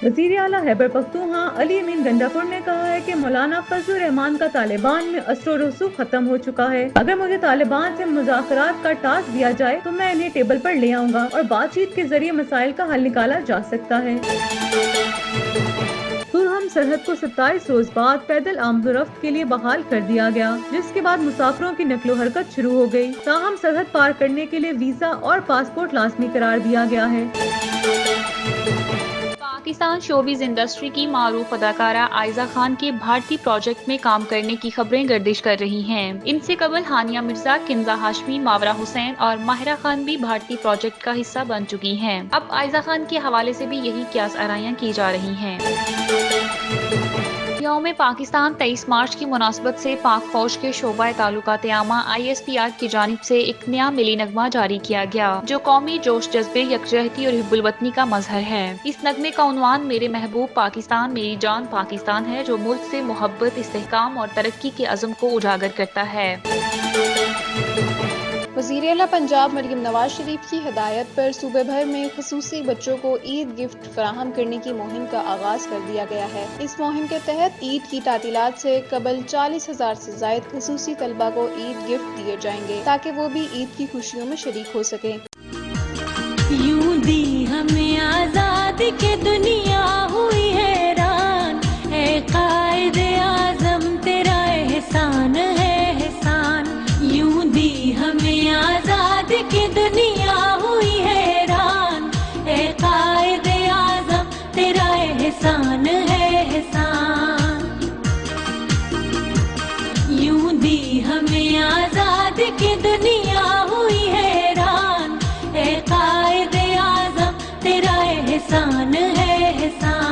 वज़ीर आला खैबर पख्तूनख्वा अली अमीन गंडापुर ने कहा है कि मौलाना फजल रहमान का तालिबान में असर रसूख खत्म हो चुका है। अगर मुझे तालिबान से मुज़ाकरात का टास्क दिया जाए तो मैं इन्हें टेबल पर ले आऊंगा और बातचीत के जरिए मसाइल का हल निकाला जा सकता है। सुरहम सरहद को 27 रोज बाद पैदल आमदोरफ्त के लिए बहाल कर दिया गया, जिसके बाद मुसाफिरों की नकलो हरकत शुरू हो गई। ताहम सरहद पार करने के लिए वीजा और पासपोर्ट लाजमी करार दिया गया है। पाकिस्तान शोबिज़ इंडस्ट्री की मारूफ अदाकारा आयजा खान के भारतीय प्रोजेक्ट में काम करने की खबरें गर्दिश कर रही हैं। इनसे कबल हानिया मिर्जा, किंजा हाशमी, मावरा हुसैन और माहिरा खान भी भारतीय प्रोजेक्ट का हिस्सा बन चुकी हैं। अब आयजा खान के हवाले से भी यही क्यास आराइयां की जा रही हैं। यौम पाकिस्तान 23 मार्च की मुनासबत से पाक फौज के शोबा ताल्लुकात आमा ISPR की जानिब से एक नया मिली नगमा जारी किया गया, जो कौमी जोश जज्बे, यकजहती और हिब्बुल वतनी का मजहर है। इस नगमे का उन्वान मेरे महबूब पाकिस्तान मेरी जान पाकिस्तान है, जो मुल्क से मोहब्बत, इस्तेहकाम और तरक्की के अज़म को उजागर करता है। वज़ीर आला पंजाब मरियम नवाज शरीफ की हिदायत पर सूबे भर में खसूसी बच्चों को ईद गिफ्ट फराहम करने की मुहिम का आगाज कर दिया गया है। इस मुहिम के तहत ईद की तातीलात से कबल 40,000 से जायद खसूसी तलबा को ईद गिफ्ट दिए जाएंगे, ताकि वो भी ईद की खुशियों में शरीक हो सकें। यूं दी हमें आजादी के दुनिया हुई हैरान, ऐ कायदे आज़म तेरा एहसान है एहसान। यूं दी हमें आजादी की दुनिया हुई हैरान, ऐ कायदे आज़म तेरा एहसान है एहसान। यूं दी हमें आजादी की दुनिया हुई हैरान, ऐ कायदे आज़म तेरा एहसान है एहसान।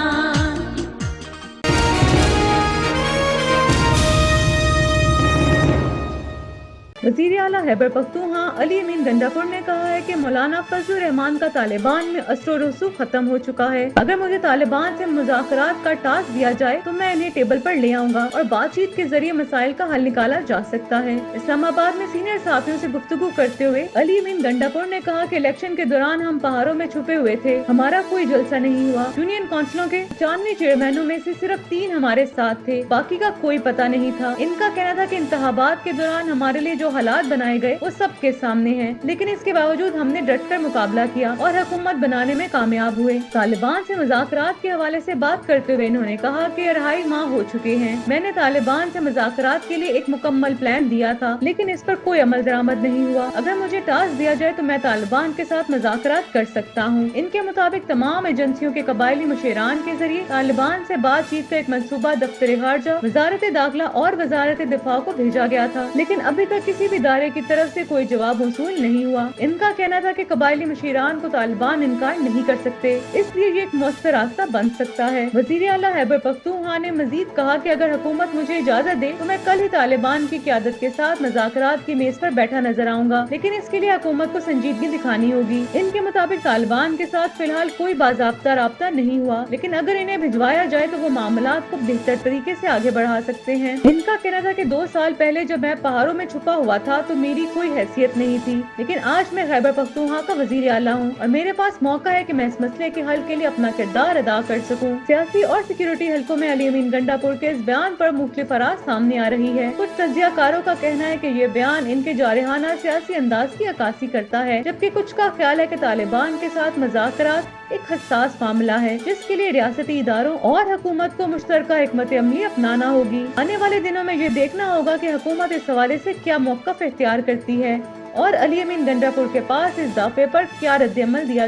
वज़ीर आला खैबर पख्तूनख्वा अली अमीन गंडापुर ने कहा है कि मौलाना फजल रहमान का तालिबान में असर रसूख खत्म हो चुका है। अगर मुझे तालिबान से मुज़ाकरात का टास्क दिया जाए तो मैं इन्हें टेबल पर ले आऊंगा और बातचीत के जरिए मसाइल का हल निकाला जा सकता है। इस्लामाबाद में सीनियर सहाफ़ियों से गुफ्तगू करते हुए अली अमीन गंडापुर ने कहा कि इलेक्शन के दौरान हम पहाड़ों में छुपे हुए थे, हमारा कोई जलसा नहीं हुआ। यूनियन काउंसिलों के 95 चेयरमैनों में से सिर्फ 3 हमारे साथ थे, बाकी का कोई पता नहीं था। इनका कहना था कि इंतखाबात के दौरान हमारे लिए जो हालात बनाए गए वो सबके सामने हैं, लेकिन इसके बावजूद हमने डटकर मुकाबला किया और हुकूमत बनाने में कामयाब हुए। तालिबान से मुज़ाकरात के हवाले से बात करते हुए इन्होंने कहा कि 2.5 माह हो चुके हैं। मैंने तालिबान से मुज़ाकरात के लिए एक मुकम्मल प्लान दिया था, लेकिन इस पर कोई अमल दरामद नहीं हुआ। अगर मुझे टास्क दिया जाए तो मैं तालिबान के साथ मुज़ाकरात कर सकता हूँ। इनके मुताबिक तमाम एजेंसियों के कबायली मुशीरान के जरिए तालिबान से बातचीत का एक मंसूबा दफ्तर खारजा, वजारत दाखिला और वजारत दिफा को भेजा गया था, लेकिन अभी तक किसी भी इदारे की तरफ से कोई जवाब वसूल नहीं हुआ। इनका कहना था कि कबायली मुशीरान को तालिबान इनकार नहीं कर सकते, इसलिए ये एक मौसर रास्ता बन सकता है। वज़ीर आला खैबर पख्तूनख्वा ने मजीद कहा कि अगर हुकूमत मुझे इजाजत दे तो मैं कल ही तालिबान की क़यादत के साथ मुज़ाकरात की मेज पर बैठा नजर आऊंगा, लेकिन इसके लिए हुकूमत को संजीदगी दिखानी होगी। इनके मुताबिक तालिबान के साथ फिलहाल कोई बाज़ाब्ता राब्ता नहीं हुआ, लेकिन अगर इन्हें भिजवाया जाए तो वो मामलात को बेहतर तरीके से आगे बढ़ा सकते हैं। इनका कहना था कि 2 साल पहले जब मैं पहाड़ों में छुपा हुआ था तो मेरी कोई हैसियत नहीं थी, लेकिन आज मैं खैबर पख्तूनख्वा का वज़ीर आला हूँ और मेरे पास मौका है कि मैं इस मसले के हल के लिए अपना किरदार अदा कर सकूँ। सियासी और सिक्योरिटी हलकों में अली अमीन गंडापुर के इस बयान पर मुख्तलिफ आराज़ सामने आ रही है। कुछ तज्ज़ियाकारों का कहना है कि ये बयान इनके जारहाना सियासी अंदाज की अक्कासी करता है, जबकि कुछ का ख्याल है कि तालिबान के साथ मुज़ाकरात एक हसास मामला है, जिसके लिए रियासती इदारों और हुकूमत को मुश्तरका हिकमत अमली अपनाना होगी। आने वाले दिनों में ये देखना होगा कि हुकूमत इस हवाले से क्या मौक़िफ़ इख्तियार करती है और अली अमीन गंडापुर के पास इस दावे पर क्या रद्द-ए-अमल दिया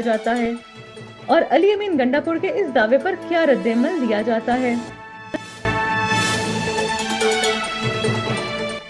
जाता है।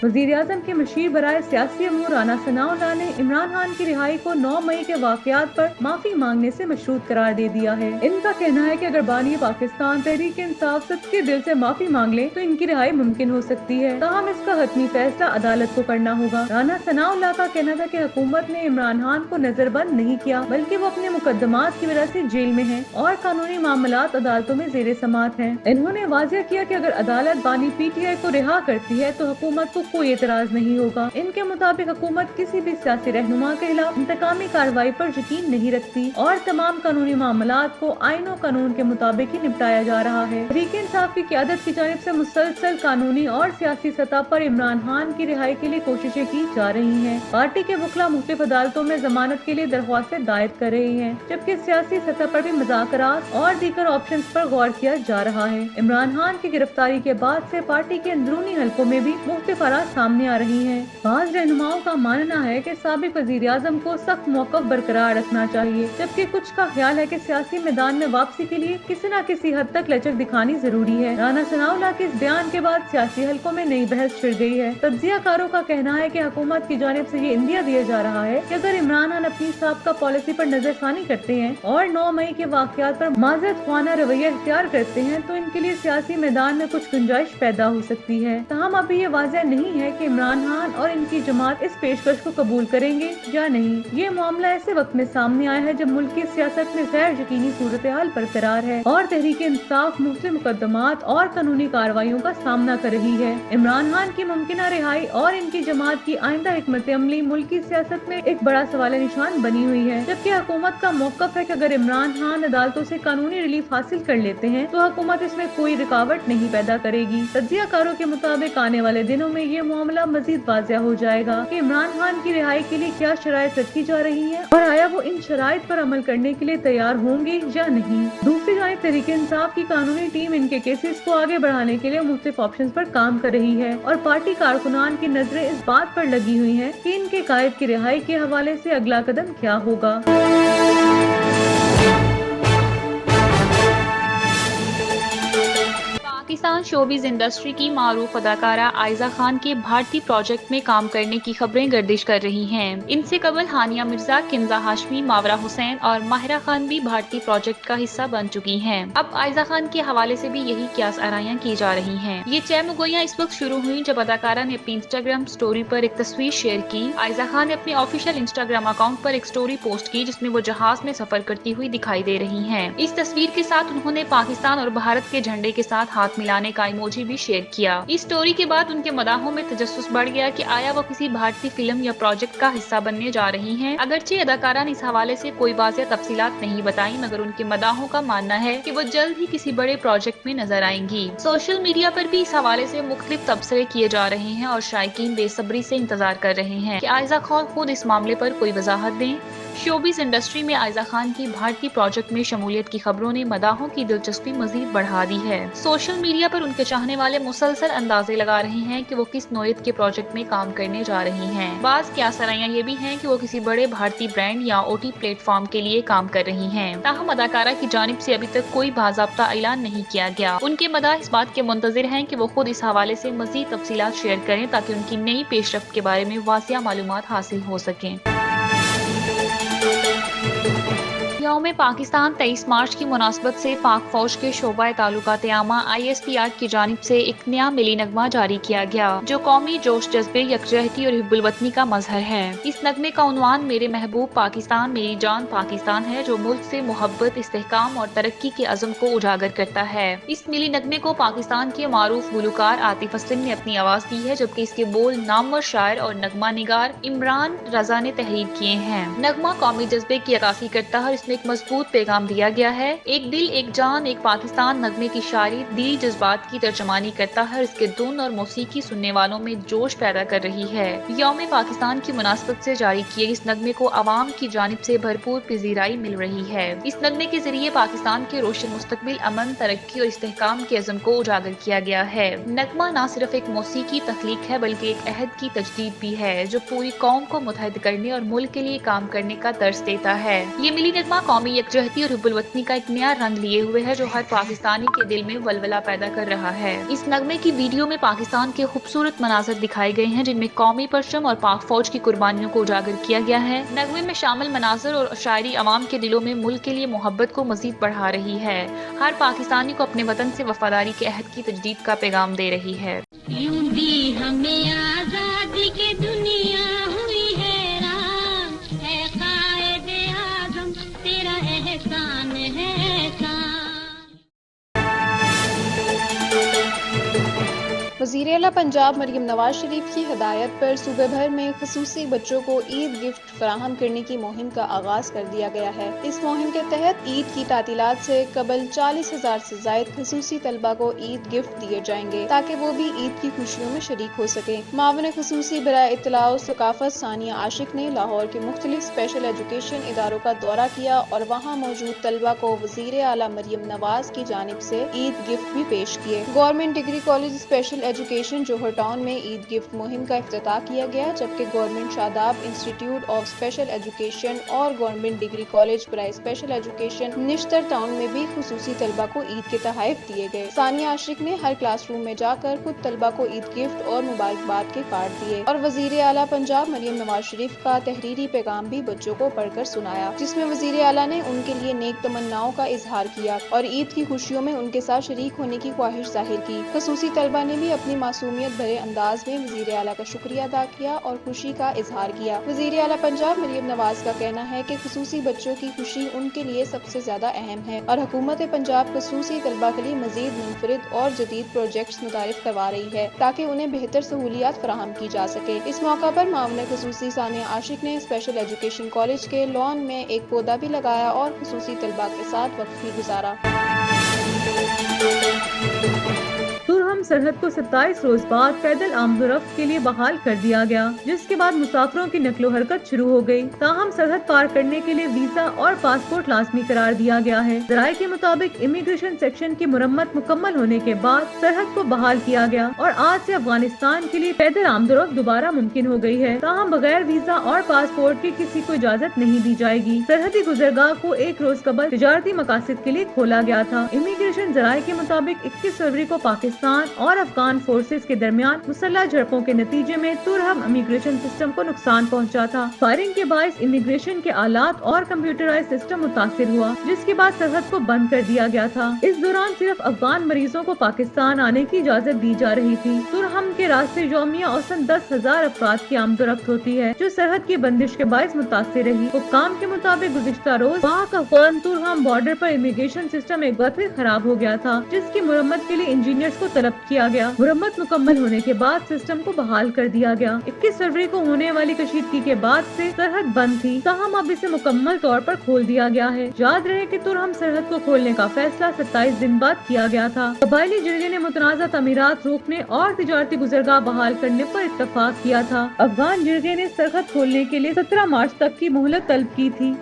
वज़ीर-ए-आज़म के मशीर बराए सियासी अमूर राना सनाउल्लाह ने इमरान खान की रिहाई को 9 मई के वाक़यात पर माफी मांगने से मशरूत करार दे दिया है। इनका कहना है कि अगर बानी पाकिस्तान तहरीक इंसाफ सच्चे दिल से माफी मांग ले तो इनकी रिहाई मुमकिन हो सकती है, ताहम इसका हतमी फैसला अदालत को करना होगा। राना सनाउल्लाह का कहना था कि हुकूमत ने इमरान खान को नजरबंद नहीं किया, बल्कि वो अपने मुकदमात की वजह से जेल में है और कानूनी मामलात अदालतों में जेर समात है। इन्होंने वाज़ेह किया कि अगर अदालत बानी PTI को रिहा करती है तो हुकूमत को कोई एतराज नहीं होगा। इनके मुताबिक हुकूमत किसी भी सियासी रहनुमा के खिलाफ इंतकामी कार्रवाई पर यकीन नहीं रखती और तमाम कानूनी मामलात को आईन और कानून के मुताबिक ही निपटाया जा रहा है। तहरीक इंसाफ की क़यादत की जानिब से मुसलसल कानूनी और सियासी सतह पर इमरान खान की रिहाई के लिए कोशिशें की जा रही हैं। पार्टी के वकला मुख्तलिफ अदालतों में जमानत के लिए दरख्वास्तें दायर कर रहे हैं, जबकि सियासी सतह पर भी मुज़ाकरात और दीगर ऑप्शंस पर गौर किया जा रहा है। इमरान खान की गिरफ्तारी के बाद से पार्टी के अंदरूनी हलकों में भी मुख्तलिफ आराज़ सामने आ रही हैं। बाज़ रहनुमाओं का मानना है कि साबिक वज़ीर आज़म को सख्त मौक़िफ़ बरकरार रखना चाहिए, जबकि कुछ का ख्याल है कि सियासी मैदान में वापसी के लिए किसी न किसी हद तक लचक दिखानी जरूरी है। राना सनाउल्लाह के इस बयान के बाद सियासी हलकों में नई बहस छिड़ गई है। तज्ज़ियाकारों का कहना है कि हुकूमत की जानिब से ये इंदिया दिया जा रहा है कि अगर इमरान खान अपनी साबिक़ा पॉलिसी पर नजरसानी करते हैं और 9 मई के वाक़यात पर माज़रत ख्वाना रवैया इख्तियार करते हैं तो इनके लिए सियासी मैदान में कुछ गुंजाइश पैदा हो सकती है। ताहम अभी ये वाज़ेह नहीं है कि इमरान खान और इनकी जमात इस पेशकश को कबूल करेंगे या नहीं। ये मामला ऐसे वक्त में सामने आया है जब मुल्क की सियासत में गैर यकीनी सूरत हाल बरकरार है और तहरीक इंसाफ मुख्तलिफ मुकदमात और कानूनी कार्रवाइयों का सामना कर रही है। इमरान खान की मुमकिना रिहाई और इनकी जमात की आइंदा हिकमत अमली मुल्क की सियासत में एक बड़ा सवाल निशान बनी हुई है, जबकि हुकूमत का मौक़िफ़ है कि अगर इमरान खान अदालतों से कानूनी रिलीफ हासिल कर लेते हैं तो हुकूमत इसमें कोई रुकावट नहीं पैदा करेगी। तज्ज़ियाकारों के मुताबिक आने वाले दिनों में ये मामला मजीद वाज़ेह हो जाएगा कि इमरान खान की रिहाई के लिए क्या शराइत रखी जा रही है और आया वो इन शराइत पर अमल करने के लिए तैयार होंगे या नहीं। दूसरी जानिब तहरीक इंसाफ की कानूनी टीम इनके केसेस को आगे बढ़ाने के लिए मुख्तलिफ ऑप्शन पर काम कर रही है और पार्टी कारकुनान की नजरें इस बात पर लगी हुई हैं कि इनके कायद की रिहाई के हवाले से अगला कदम क्या होगा। पाकिस्तान शोबिज़ इंडस्ट्री की मारूफ अदाकारा आयजा खान के भारतीय प्रोजेक्ट में काम करने की खबरें गर्दिश कर रही हैं। इनसे कबल हानिया मिर्जा, किंजा हाशमी, मावरा हुसैन और माहिरा खान भी भारतीय प्रोजेक्ट का हिस्सा बन चुकी हैं। अब आयजा खान के हवाले से भी यही क्यास आराइयां की जा रही हैं। ये चहमुगोइयां इस वक्त शुरू हुई जब अदाकारा ने अपनी इंस्टाग्राम स्टोरी पर एक तस्वीर शेयर की। आयजा खान ने अपने ऑफिशियल इंस्टाग्राम अकाउंट पर एक स्टोरी पोस्ट की जिसमें वो जहाज में सफर करती हुई दिखाई दे रही हैं। इस तस्वीर के साथ उन्होंने पाकिस्तान और भारत के झंडे के साथ हाथ मिलाने का इमोजी भी शेयर किया। इस स्टोरी के बाद उनके मदाहों में तजस्सुस बढ़ गया कि आया वो किसी भारतीय फिल्म या प्रोजेक्ट का हिस्सा बनने जा रही हैं। अगरचे अदाकारा ने इस हवाले से कोई वाज़ेह तफसीलात नहीं बताई, मगर उनके मदाहों का मानना है कि वो जल्द ही किसी बड़े प्रोजेक्ट में नजर आएंगी। सोशल मीडिया पर भी इस हवाले से मुख्तलिफ तबसरे किए जा रहे हैं और शायकीन बेसब्री से इंतजार कर रहे हैं कि आयजा खान खुद इस मामले पर कोई वजाहत दें। शोबिज़ इंडस्ट्री में आयजा खान की भारतीय प्रोजेक्ट में शमूलियत की खबरों ने मदाहों की दिलचस्पी मजीद बढ़ा दी है। सोशल मीडिया पर उनके चाहने वाले मुसलसल अंदाजे लगा रहे हैं कि वो किस नोयत के प्रोजेक्ट में काम करने जा रही हैं। बाज़ क्यासराइयां ये भी हैं कि वो किसी बड़े भारतीय ब्रांड या OT प्लेटफॉर्म के लिए काम कर रही हैं। ताहम अदाकारा की जानिब से अभी तक कोई बाज़ाब्ता ऐलान नहीं किया गया। उनके मदाह इस बात के मुंतज़िर हैं कि वो खुद इस हवाले से मजीद तफसीलात शेयर करें ताकि उनकी नई पेशरफ्त के बारे में वासिया मालूमात हासिल हो सकें। यौम पाकिस्तान 23 मार्च की मुनासबत से पाक फौज के शोबा ताल्लुकात आमा ISPR की जानिब से एक नया मिली नगमा जारी किया गया जो कौमी जोश जज्बे, यकजहती और हिब्बुल वतनी का मजहर है। इस नगमे का उन्वान मेरे महबूब पाकिस्तान मेरी जान पाकिस्तान है, जो मुल्क से मोहब्बत, इस्तेहकाम और तरक्की के अज़म को उजागर करता है। इस मिली नगमे को पाकिस्तान के मारूफ गुलकार आतिफ असलम ने अपनी आवाज दी है, जबकि इसके बोल नामवर शायर और नगमा निगार इमरान रजा ने तहरीर किए हैं। नगमा कौमी जज्बे की अक्कासी करता है और इसमें एक मजबूत पैगाम दिया गया है। एक दिल एक जान एक पाकिस्तान नगमे की शायरी दिली जज्बात की तर्जमानी करता है और इसके धुन और मौसीकी सुनने वालों में जोश पैदा कर रही है। यौम पाकिस्तान की मुनासबत से जारी किए इस नगमे को आवाम की जानिब से भरपूर पजीराई मिल रही है। इस नगमे के जरिए पाकिस्तान के रोशन मुस्तकबिल, अमन, तरक्की और इस्तेहकाम के अज़म को उजागर किया गया है। नगमा न सिर्फ एक मौसीकी तख्लीक है बल्कि एक अहद की तजदीद भी है जो पूरी कौम को मुत्तहिद करने और मुल्क के लिए काम करने का दर्स देता है। ये मिली नगमा कौमी यकजहती और हिब्बुल वतनी का एक नया रंग लिए हुए है जो हर पाकिस्तानी के दिल में वलवला पैदा कर रहा है। इस नगमे की वीडियो में पाकिस्तान के खूबसूरत मनाजर दिखाए गए हैं जिनमें कौमी परचम और पाक फौज की कुर्बानियों को उजागर किया गया है। नगमे में शामिल मनाजर और शायरी अवाम के दिलों में मुल्क के लिए मोहब्बत को मजीद बढ़ा रही है। हर पाकिस्तानी को अपने वतन से वफादारी के अहद की तजदीद का पैगाम दे रही है। यूं दी हमें आजादी की दुनिया हुई हैरान, है कायदे आज़म तेरा एहसान है। वज़ीर आला पंजाब मरियम नवाज शरीफ की हिदायत पर सूबे भर में खसूसी बच्चों को ईद गिफ्ट फराहम करने की मुहिम का आगाज कर दिया गया है। इस मुहिम के तहत ईद की तातीलात से कबल 40,000 से जायद खसूसी तलबा को ईद गिफ्ट दिए जाएंगे ताकि वो भी ईद की खुशियों में शरीक हो सके। मावन खसूसी बराए इत्तला और सकाफत सानिया आशिक ने लाहौर के मुख्तलिफ स्पेशल एजुकेशन इदारों का दौरा किया और वहाँ मौजूद तलबा को वज़ीर आला मरियम नवाज की जानिब से ईद गिफ्ट भी पेश किए। Government degree college special education Johar town में ईद गिफ्ट मुहिम का इफ्तिताह किया गया, जबकि government Shadab institute of special education और गवर्नमेंट डिग्री कॉलेज बराए स्पेशल एजुकेशन निश्तर टाउन में भी खुसूसी तलबा को ईद के तोहफे दिए गए। सानिया आशिक ने हर क्लासरूम में जाकर खुद तलबा को ईद गिफ्ट और मुबारकबाद के कार्ड दिए और वज़ीर आला पंजाब मरियम नवाज शरीफ का तहरीरी पैगाम भी बच्चों को पढ़कर सुनाया, जिसमें वज़ीर आला ने उनके लिए नेक तमन्नाओं का इजहार किया और ईद की खुशियों में उनके साथ शरीक होने की ख्वाहिश जाहिर की। खसूसी तलबा ने भी अपनी मासूमियत भरे अंदाज में वज़ीर आला का शुक्रिया अदा किया और खुशी का इजहार किया। वज़ीर आला पंजाब मरियम नवाज का कहना है कि खसूसी बच्चों की खुशी उनके लिए सबसे ज्यादा अहम है और हुकूमत पंजाब खसूसी तलबा के लिए मजीद मुनफरिद और जदीद प्रोजेक्ट्स मुतारिफ करवा रही है ताकि उन्हें बेहतर सहूलियात फराहम की जा सके। इस मौका पर मामले खसूसी सानिया आशिक ने स्पेशल एजुकेशन कॉलेज के लॉन में एक पौधा भी लगाया और खसूसी तलबा के साथ वक्त भी गुजारा। तुरहम सरहद को 27 रोज बाद पैदल आमदोरफ्त के लिए बहाल कर दिया गया, जिसके बाद मुसाफिरों की नकलो हरकत शुरू हो गई। ताहम सरहद पार करने के लिए वीजा और पासपोर्ट लाजमी करार दिया गया है। ज़राए के मुताबिक इमिग्रेशन सेक्शन की मुरम्मत मुकम्मल होने के बाद सरहद को बहाल किया गया और आज से अफगानिस्तान के लिए पैदल आमदोरफ्त दोबारा मुमकिन हो गई है। ताहम बगैर वीजा और पासपोर्ट के किसी को इजाजत नहीं दी जाएगी। सरहदी गुजरगाह को एक रोज कबल तिजारती मकासद के लिए खोला गया था। इमिग्रेशन ज़राए के मुताबिक 21 फरवरी को पाकिस्तान और अफगान फोर्सेस के दरमियान मुसल्लह झड़पों के नतीजे में तुरहम इमिग्रेशन सिस्टम को नुकसान पहुंचा था। फायरिंग के बायस इमिग्रेशन के आलात और कंप्यूटराइज सिस्टम मुतासिर हुआ, जिसके बाद सरहद को बंद कर दिया गया था। इस दौरान सिर्फ अफगान मरीजों को पाकिस्तान आने की इजाजत दी जा रही थी। तुरहम के रास्ते यौमिया औसतन 10,000 अफराद की आमदोरफ्त होती है, जो सरहद की बंदिश के बायस मुतासिर रही। हुक्काम के मुताबिक गुज़िश्ता रोज पाक अफगान तुरहम बॉर्डर पर इमिग्रेशन सिस्टम एक बार फिर खराब हो गया था, जिसकी मुरम्मत के लिए इंजीनियर्स को तलब किया गया। मुरम्मत मुकम्मल होने के बाद सिस्टम को बहाल कर दिया गया। 21 फरवरी को होने वाली कशीदगी के बाद से सरहद बंद थी, ताहम अब इसे मुकम्मल तौर पर खोल दिया गया है। याद रहे कि तुरहम सरहद को खोलने का फैसला 27 दिन बाद किया गया था। कबायली जिरगे ने मुतनाज़ा तमीरात रोकने और तिजारती गुजरगाह बहाल करने पर इत्तफाक किया था। अफगान जिरगे ने सरहद खोलने के लिए 17 मार्च तक की मोहलत तलब की थी।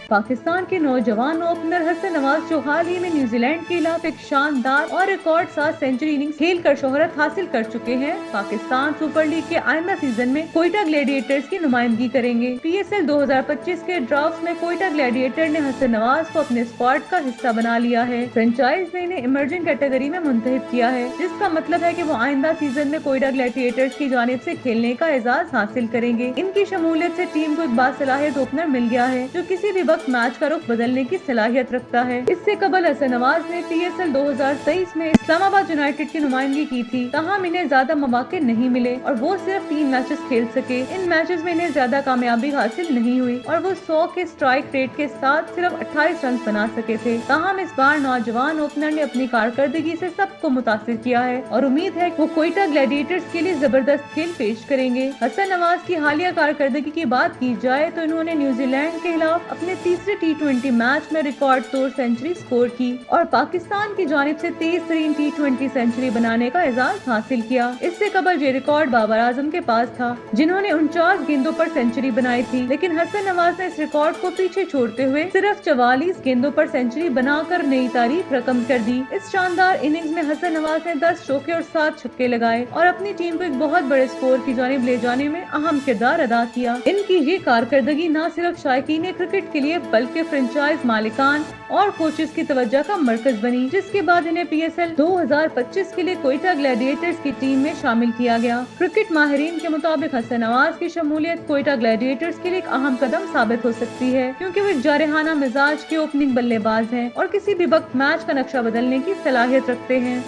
पाकिस्तान के नौजवान ओपनर हसन नवाज जो हाल ही में न्यूजीलैंड के खिलाफ एक शानदार और रिकॉर्ड 7 सेंचुरी इनिंग्स खेल कर शोहरत हासिल कर चुके हैं। पाकिस्तान सुपर लीग के आइंदा सीजन में कोयटा ग्लैडिएटर्स की नुमाइंदगी करेंगे। PSL 2025 के ड्राफ्ट में कोयटा ग्लैडिएटर ने हसन नवाज को अपने स्क्वाड का हिस्सा बना लिया है। फ्रेंचाइज ने इन्हें इमर्जिंग कैटेगरी में मुंतखब किया है, जिसका मतलब है कि वो आइंदा सीजन में कोयटा ग्लैडिएटर्स की जानिब से खेलने का एजाज हासिल करेंगे। इनकी शमूलियत से टीम को एक बासलाहियत ओपनर मिल गया है, जो किसी भी मैच का रुख बदलने की सलाहियत रखता है। इससे कबल हसन नवाज ने PSL 2023 में इस्लामाबाद यूनाइटेड की नुमाइंदगी की थी, तहां इन्हें ज्यादा मौके नहीं मिले और वो सिर्फ 3 मैचेस खेल सके। इन मैचेस में इन्हें ज्यादा कामयाबी हासिल नहीं हुई और वो 100 के स्ट्राइक रेट के साथ सिर्फ 28 रन बना सके थे। तहां इस बार नौजवान ओपनर ने अपनी कारकर्दगी से सबको मुतासिर किया है और उम्मीद है वो कोयटा ग्लैडिएटर्स के लिए जबरदस्त खेल पेश करेंगे। हसन नवाज की हालिया कारकर्दगी की बात की जाए तो इन्होंने न्यूजीलैंड के खिलाफ अपने तीसरे T20 मैच में रिकॉर्ड तौर सेंचुरी स्कोर की और पाकिस्तान की जानिब से 23 T20 सेंचुरी बनाने का एजाज हासिल किया। इससे कबल ये रिकॉर्ड बाबर आजम के पास था, जिन्होंने 49 गेंदों पर सेंचुरी बनाई थी, लेकिन हसन नवाज ने इस रिकॉर्ड को पीछे छोड़ते हुए सिर्फ 44 गेंदों पर सेंचुरी बनाकर नई तारीख रकम कर दी। इस शानदार इनिंग्स में हसन नवाज ने 10 चौके और 7 छक्के लगाए और अपनी टीम को एक बहुत बड़े स्कोर की जानिब ले जाने में अहम किरदार अदा किया। इनकी ये कारकर्दगी न सिर्फ शायकीन क्रिकेट के लिए बल्कि फ्रेंचाइज मालिकान और कोचेस की तवज्जो का मरकज बनी, जिसके बाद इन्हें PSL 2025 के लिए कोयटा ग्लैडिएटर्स की टीम में शामिल किया गया। क्रिकेट माहिरीन के मुताबिक हसन नवाज की शमूलियत कोयटा ग्लैडिएटर्स के लिए एक अहम कदम साबित हो सकती है, क्योंकि वो एक जारहाना मिजाज के ओपनिंग बल्लेबाज हैं और किसी भी वक्त मैच का नक्शा बदलने की सलाहियत रखते हैं।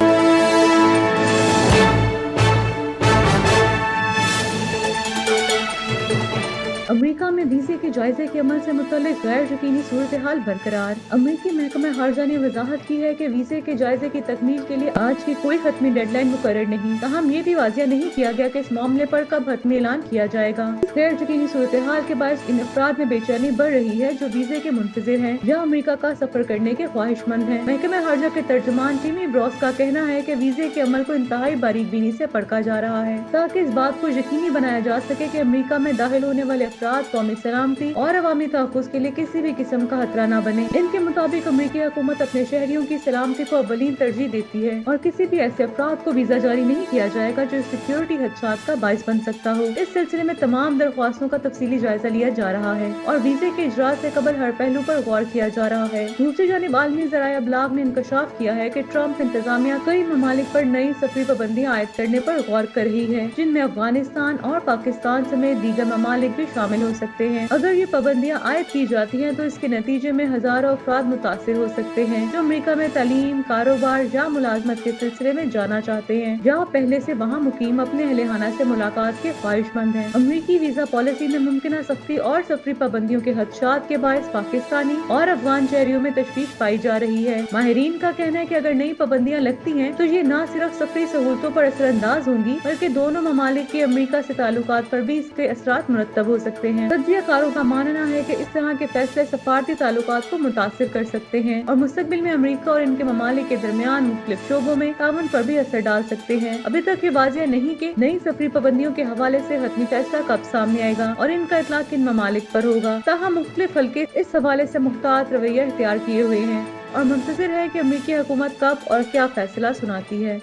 अमेरिका अमेरिका में वीजे के जायजे के अमल से मुतल्लिक गैर यकीनी सूरत हाल बरकरार। अमेरिकी महकमा खारजा ने वजाहत की है कि वीजे के जायजे की तकमील के लिए आज की कोई हतमी डेडलाइन मुकर्रर नहीं। ताहम ये भी वाजिया नहीं किया गया कि इस मामले पर कब हतमी ऐलान किया जाएगा। इस गैर यकीनी सूरत हाल के बायस इन अफराद में बेचैनी बढ़ रही है जो वीजे के मुंतजिर हैं या अमेरिका का सफर करने के ख्वाहिशमंद हैं। महकमा खारजा के तर्जुमान टिमी ब्रॉस का कहना है कि वीजे के अमल को इंतहाई बारीकबीनी से परखा जा रहा है ताकि इस बात को यकीनी बनाया जा सके कि अमेरिका में दाखिल होने वाले अफराद कौमी सलामती और अवामी तहफ़्फ़ुज़ के लिए किसी भी किस्म का खतरा न बने। इनके मुताबिक अमेरिकी हुकूमत अपने शहरियों की सलामती को अव्वलीन तरजीह देती है और किसी भी ऐसे अफराद को वीजा जारी नहीं किया जाएगा जो सिक्योरिटी खदशात का बाइस बन सकता हो। इस सिलसिले में तमाम दरख्वास्तों का तफसीली जायजा लिया जा रहा है और वीजे के इजरा से कबल हर पहलू पर गौर किया जा रहा है। दूसरी जानिब आलमी ज़राए अबलाग ने इंकशाफ किया है कि ट्रंप इंतजामिया कई ममालिक पर नई सफरी पाबंदियां आयद करने पर गौर कर रही है, जिनमें अफगानिस्तान और पाकिस्तान समेत दीगर ममालिक भी शामिल हो सकते हैं। अगर ये पाबंदियां आयद की जाती हैं तो इसके नतीजे में हजारों अफराद मुतासिर हो सकते हैं जो अमेरिका में तालीम, कारोबार या मुलाजमत के सिलसिले में जाना चाहते हैं या पहले से वहाँ मुकीम अपने अहले-खाना से मुलाकात के ख्वाहिशमंद हैं। अमेरिकी वीजा पॉलिसी में मुमकिन सख्ती और सफरी पाबंदियों के खदशात के बायस पाकिस्तानी और अफगान शहरियों में तशवीश पाई जा रही है। माहिरीन का कहना है कि अगर नई पाबंदियां लगती हैं तो ये न सिर्फ सफरी सहूलतों पर असरअंदाज होंगी बल्कि दोनों ममालिक के अमेरिका से ताल्लुकात पर भी इसके असरात मुरत्तब हो सकते हैं। तज्ज़ियाकारों का मानना है कि इस तरह के फैसले सफारती ताल्लुकात को मुतासिर कर सकते हैं और मुस्तकबिल में अमेरिका और इनके ममालिक के दरमियान मुख्तलिफ शोबों में ताउन पर भी असर डाल सकते हैं। अभी तक ये वाज़िह नहीं कि नई सफरी पाबंदियों के हवाले से हतमी फैसला कब सामने आएगा और इनका इतलाक किन ममालिक पर होगा। ताहम मुख्तलिफ हल्के इस हवाले से मुख्तात रवैया इख्तियार किए हुए हैं और मुंतज़िर है कि अमेरिकी हुकूमत कब और क्या फैसला सुनाती है।